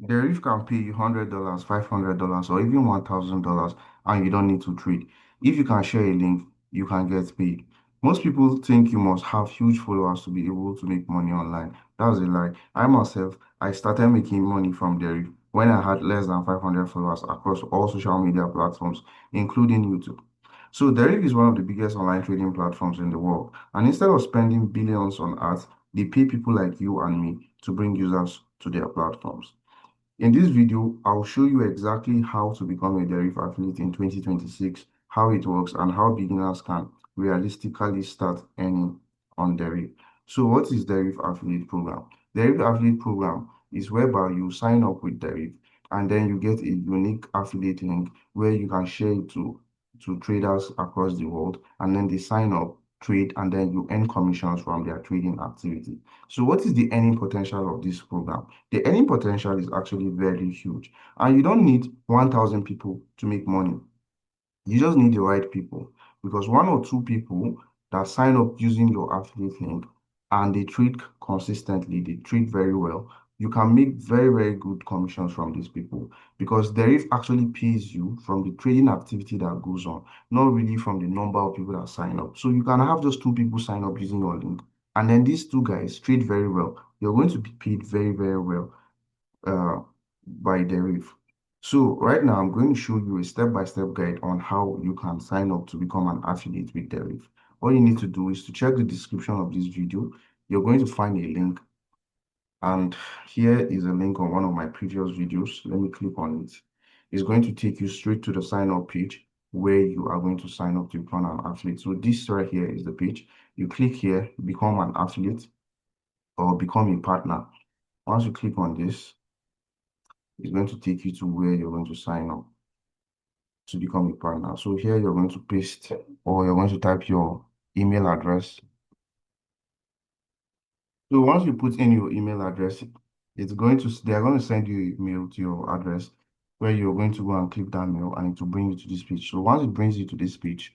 Deriv can pay you $100, $500, or even $1,000, and you don't need to trade. If you can share a link, you can get paid. Most people think you must have huge followers to be able to make money online. That's a lie. I myself, I started making money from Deriv when I had less than 500 followers across all social media platforms, including YouTube. So Deriv is one of the biggest online trading platforms in the world. And instead of spending billions on ads, they pay people like you and me to bring users to their platforms. In this video, I'll show you exactly how to become a Deriv affiliate in 2026, how it works, and how beginners can realistically start earning on Deriv. So what is Deriv affiliate program? Deriv affiliate program is whereby you sign up with Deriv and then you get a unique affiliate link where you can share it to traders across the world, and then they sign up, trade, and then you earn commissions from their trading activity. So what is the earning potential of this program? The earning potential is actually very huge. And you don't need 1,000 people to make money. You just need the right people, because one or two people that sign up using your affiliate link and they trade consistently, they trade very well, you can make very, very good commissions from these people, because Deriv actually pays you from the trading activity that goes on, not really from the number of people that sign up. So you can have just two people sign up using your link, and then these two guys trade very well. You're going to be paid very, very well uh, by Deriv. So right now, I'm going to show you a step-by-step guide on how you can sign up to become an affiliate with Deriv. All you need to do is to check the description of this video. You're going to find a link, and here is a link on one of my previous videos. Let me click on it. It's going to take you straight to the sign-up page where you are going to sign up to become an affiliate. So this right here is the page. You click here, become an affiliate or become a partner. Once you click on this, it's going to take you to where you're going to sign up to become a partner. So here you're going to paste, or you're going to type your email address. So once you put in your email address, they are going to send you a mail to your address where you're going to go and click that mail, and it will bring you to this page. So once it brings you to this page,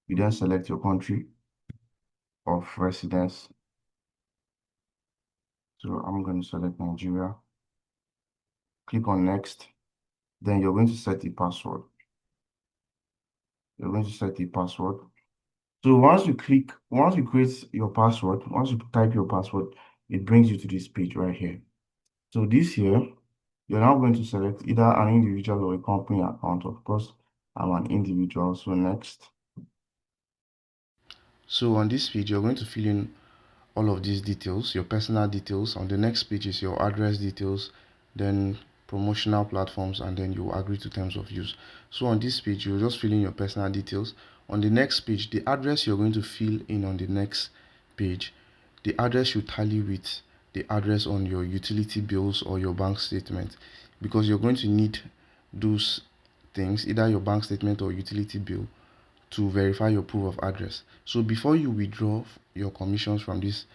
you then select your country of residence. So I'm going to select Nigeria, click on next. Then you're going to set a password. You're going to set a password. So once you create your password, once you type your password, it brings you to this page right here. So this here, you're now going to select either an individual or a company account. Of course, I'm an individual, so next. So on this page, you're going to fill in all of these details, your personal details. On the next page is your address details, then promotional platforms, and then you agree to terms of use. So on this page, you just fill in your personal details. On the next page, the address you're going to fill in on the next page, the address should tally with the address on your utility bills or your bank statement, because you're going to need those things, either your bank statement or utility bill, to verify your proof of address. So before you withdraw your commissions from this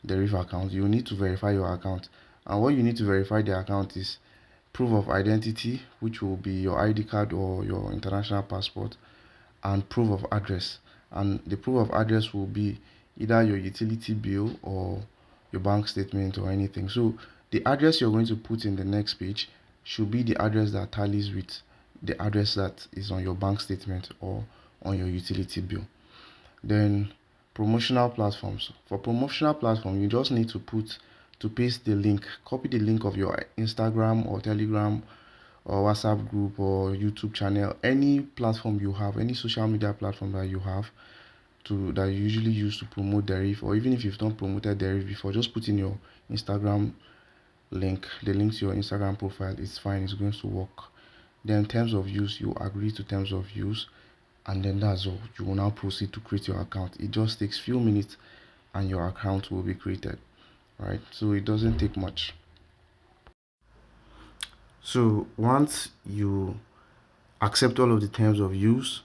Deriv account, you need to verify your account. And what you need to verify the account is proof of identity, which will be your ID card or your international passport, and proof of address. And the proof of address will be either your utility bill or your bank statement or anything. So the address you're going to put in the next page should be the address that tallies with the address that is on your bank statement or on your utility bill. Then promotional platforms. For promotional platform, you just need to paste the link, copy the link of your Instagram or Telegram or WhatsApp group or YouTube channel, any platform you have, any social media platform that you have that you usually use to promote Deriv, or even if you've not promoted Deriv before, just put in your Instagram link, the link to your Instagram profile. It's fine, it's going to work. Then terms of use, you agree to terms of use, and then that's all. You will now proceed to create your account. It just takes few minutes and your account will be created, right? So it doesn't take much. So once you accept all of the terms of use,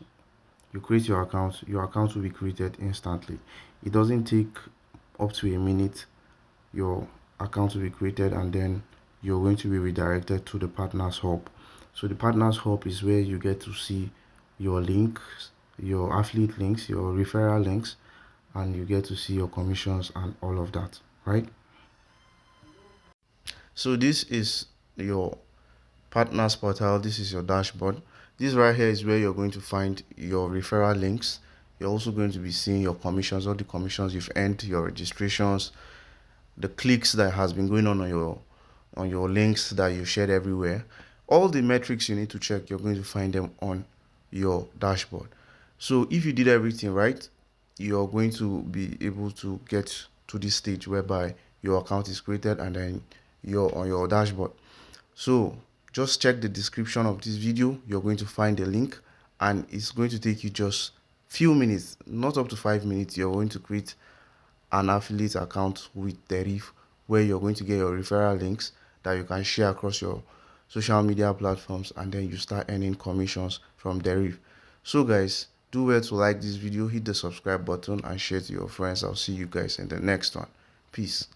you create your account will be created instantly. It doesn't take up to a minute. Your account will be created, and then you're going to be redirected to the partners hub. So the partners hub is where you get to see your links, your affiliate links, your referral links, and you get to see your commissions and all of that, right? So this is your Partners portal, this is your dashboard. This right here is where you're going to find your referral links. You're also going to be seeing your commissions, all the commissions you've earned, your registrations, the clicks that has been going on your links that you shared everywhere. All the metrics you need to check, you're going to find them on your dashboard. So if you did everything right, you're going to be able to get to this stage whereby your account is created and then you're on your dashboard. So just check the description of this video. You're going to find a link and it's going to take you just few minutes, not up to 5 minutes. You're going to create an affiliate account with Deriv, where you're going to get your referral links that you can share across your social media platforms, and then you start earning commissions from Deriv. So guys, do well to like this video, hit the subscribe button and share to your friends. I'll see you guys in the next one. Peace.